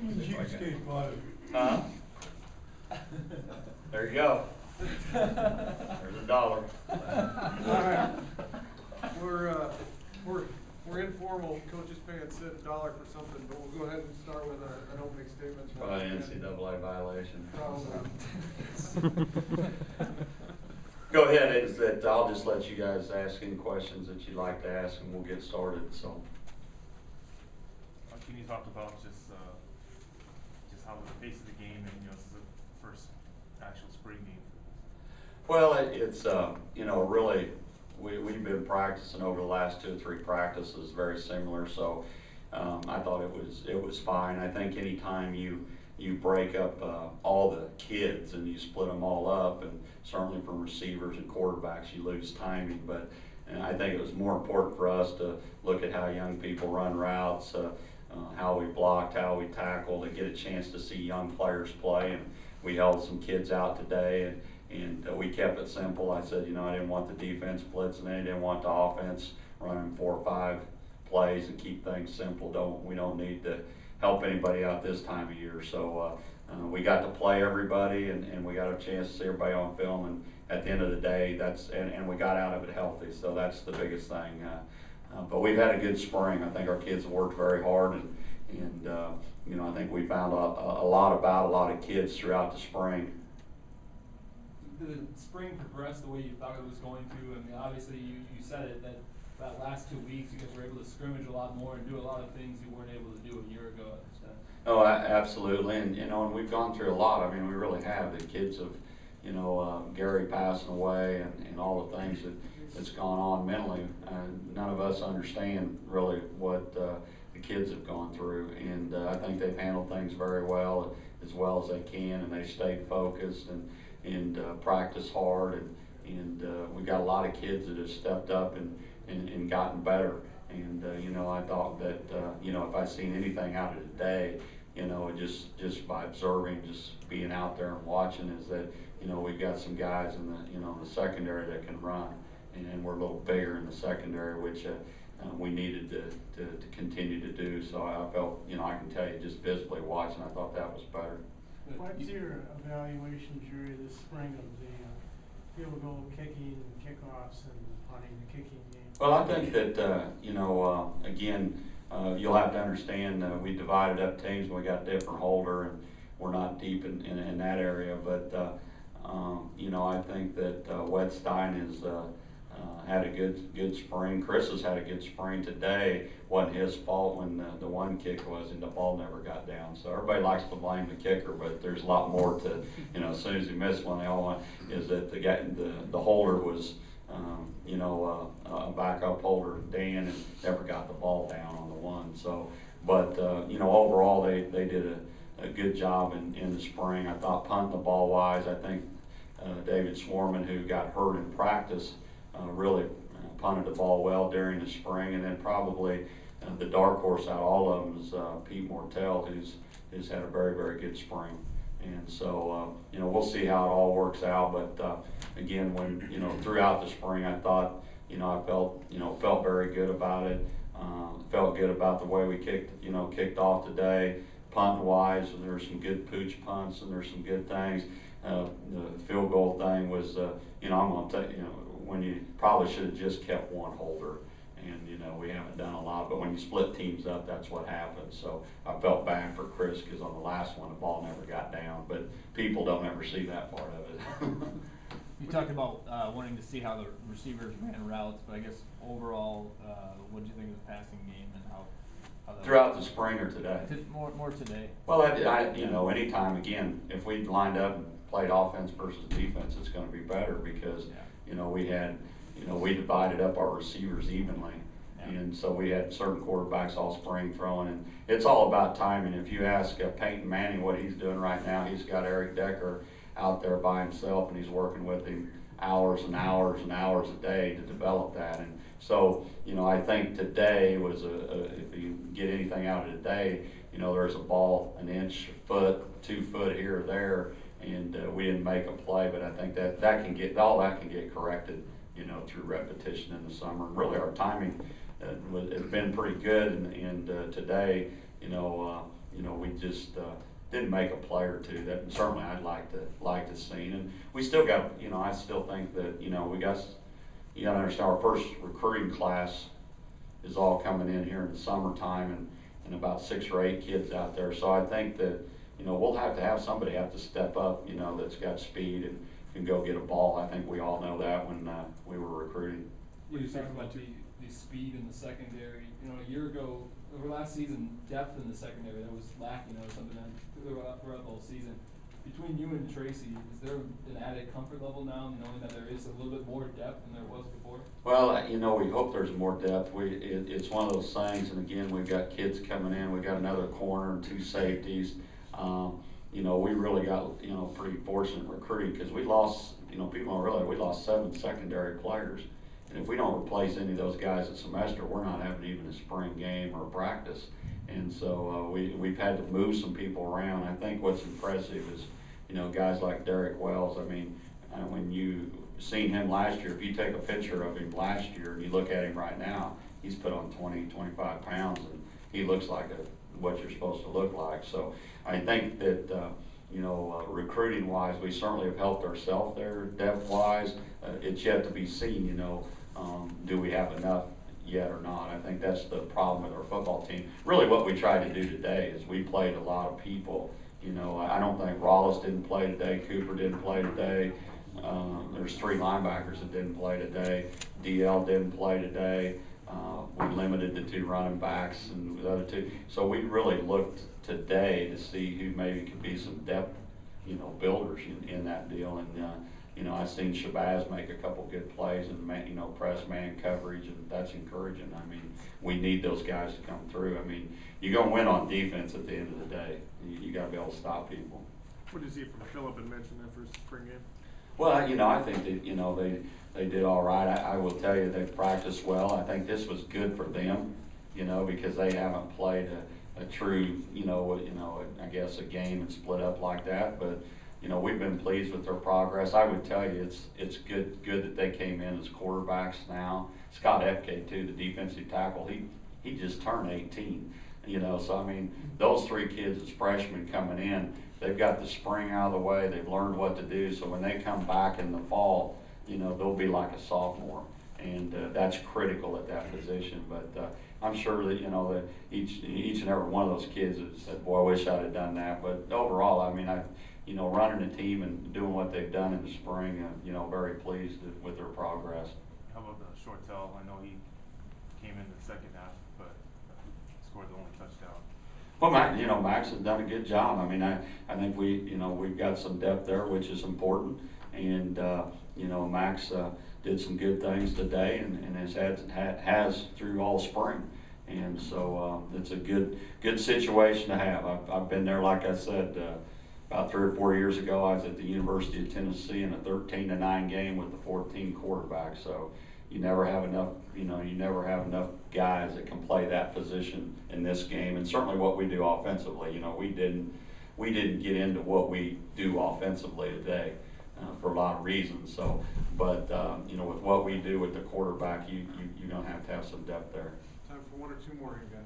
Cheapskate bought it. Huh? There you go. There's $1. All right. We're informal. Coaches paying $1 for something, but we'll go ahead and start with an opening statement. Probably an NCAA violation. Probably. Go ahead, I'll just let you guys ask any questions that you'd like to ask and we'll get started, so. Can you talk about just how the pace of the game and, this is the first actual spring game? Well, it's really, we've been practicing over the last 2 or 3 practices very similar, so I thought it was fine. I think anytime you break up all the kids and you split them all up, and certainly from receivers and quarterbacks you lose timing, but I think it was more important for us to look at how young people run routes, how we blocked, how we tackled, and get a chance to see young players play. And we held some kids out today, and we kept it simple. I said, I didn't want the defense blitzing, and I didn't want the offense running 4 or 5 plays, and keep things simple. We don't need to help anybody out this time of year. So we got to play everybody, and we got a chance to see everybody on film. And at the end of the day, and we got out of it healthy. So that's the biggest thing. But we've had a good spring. I think our kids have worked very hard, and I think we found a lot of kids throughout the spring. The spring progressed the way you thought it was going to? I mean, obviously you said it, that last 2 weeks you guys were able to scrimmage a lot more and do a lot of things you weren't able to do a year ago at this time. Oh, absolutely, and and we've gone through a lot. I mean, we really have. The kids have, Gary passing away, and all the things that's gone on mentally. None of us understand really what the kids have gone through, and I think they've handled things very well as they can, and they stayed focused and practiced hard, and we got a lot of kids that have stepped up and gotten better. And I thought that if I seen anything out of today, just by observing, just being out there and watching, is that we've got some guys in the secondary that can run, and we're a little bigger in the secondary, which we needed to continue to do. So I felt, I can tell you, just visibly watching, I thought that was better. What's your evaluation, Jerry, this spring of the field goal kicking and kickoffs and punting, the kicking game? Well, I think that, again, you'll have to understand we divided up teams and we got different holder, and we're not deep in that area. But, I think that Wettstein has had a good spring. Chris has had a good spring today. Wasn't his fault when the one kick was, and the ball never got down. So everybody likes to blame the kicker, but there's a lot more to, as soon as he missed one, they all want is that the holder was, a backup holder, Dan, and never got the ball down on the one. So, but overall they did a good job in the spring. I thought punting the ball wise, I think David Swarman, who got hurt in practice, really punted the ball well during the spring. And then probably the dark horse out of all of them is Pete Mortel, who's had a very, very good spring. And so, we'll see how it all works out. But again, when throughout the spring, I thought, I felt very good about it. Felt good about the way we kicked off today. Punt wise, and there were some good pooch punts, and there's some good things. The field goal thing was, I'm going to tell you, when you probably should have just kept one holder. And we haven't done a lot, but when you split teams up, that's what happens. So I felt bad for Chris, because on the last one the ball never got down, but people don't ever see that part of it. You talked about wanting to see how the receivers ran routes, but I guess overall, what did you think of the passing game and how throughout the spring or today? More today. Well, anytime, again, if we lined up and played offense versus defense, it's going to be better, because we had. We divided up our receivers evenly, and so we had certain quarterbacks all spring throwing, and it's all about timing. If you ask Peyton Manning what he's doing right now, he's got Eric Decker out there by himself, and he's working with him hours and hours and hours a day to develop that. And so, I think today was if you get anything out of today, there's a ball an inch, foot, 2 foot here or there, and we didn't make a play. But I think that can get corrected, through repetition in the summer. And really, our timing has been pretty good. And today, we just, didn't make a play or two that certainly I'd like to see. And we still got, I still think that, you gotta understand our first recruiting class is all coming in here in the summertime, and about 6 or 8 kids out there. So I think that, we'll have to have somebody have to step up, that's got speed and can go get a ball. I think we all know that when we were recruiting. You were talking about the speed in the secondary. A year ago, over last season, depth in the secondary that was lacking. That was something that throughout the whole season. Between you and Tracy, is there an added comfort level now, knowing that there is a little bit more depth than there was before? Well, we hope there's more depth. It's one of those things, and again, we've got kids coming in. We've got another corner and 2 safeties. We really got, pretty fortunate recruiting because we lost, people don't realize we lost 7 secondary players. And if we don't replace any of those guys this semester, we're not having even a spring game or a practice. And so we've had to move some people around. I think what's impressive is, guys like Derek Wells. I mean, when you seen him last year, if you take a picture of him last year and you look at him right now, he's put on 20, 25 pounds, and he looks like what you're supposed to look like. So I think that, recruiting-wise, we certainly have helped ourselves there. Depth-wise, it's yet to be seen, do we have enough yet or not? I think that's the problem with our football team. Really what we tried to do today is we played a lot of people. I don't think Rawls didn't play today, Cooper didn't play today. There's 3 linebackers that didn't play today. DL didn't play today. We limited the 2 running backs and the other 2. So we really looked today to see who maybe could be some depth, builders in that deal. And, I've seen Shabazz make a couple good plays and, press man coverage, and that's encouraging. I mean, we need those guys to come through. I mean, you're going to win on defense at the end of the day. You got to be able to stop people. What did you see from Phillip and mention that first spring game? Well, I think that, they did all right. I will tell you they practiced well. I think this was good for them, because they haven't played a true, I guess a game and split up like that. But, we've been pleased with their progress. I would tell you it's good that they came in as quarterbacks now. Scott Epke too, the defensive tackle, he just turned 18. So I mean, those 3 kids as freshmen coming in, they've got the spring out of the way. They've learned what to do. So when they come back in the fall, they'll be like a sophomore, and that's critical at that position. But I'm sure that that each and every one of those kids has said, "Boy, I wish I'd have done that." But overall, I mean, running the team and doing what they've done in the spring, very pleased with their progress. How about the Shortell? I know he came in the second half, but scored the only touchdown. Well, Max has done a good job. I mean, I think we've got some depth there, which is important. And, Max did some good things today and has through all spring. And so it's a good situation to have. I've been there, like I said, about 3 or 4 years ago. I was at the University of Tennessee in a 13-9 game with the 14 quarterback. So you never have enough guys that can play that position in this game. And certainly what we do offensively, we didn't get into what we do offensively today for a lot of reasons. So, but with what we do with the quarterback, you're gonna have to have some depth there. Time for 1 or 2 more, you guys.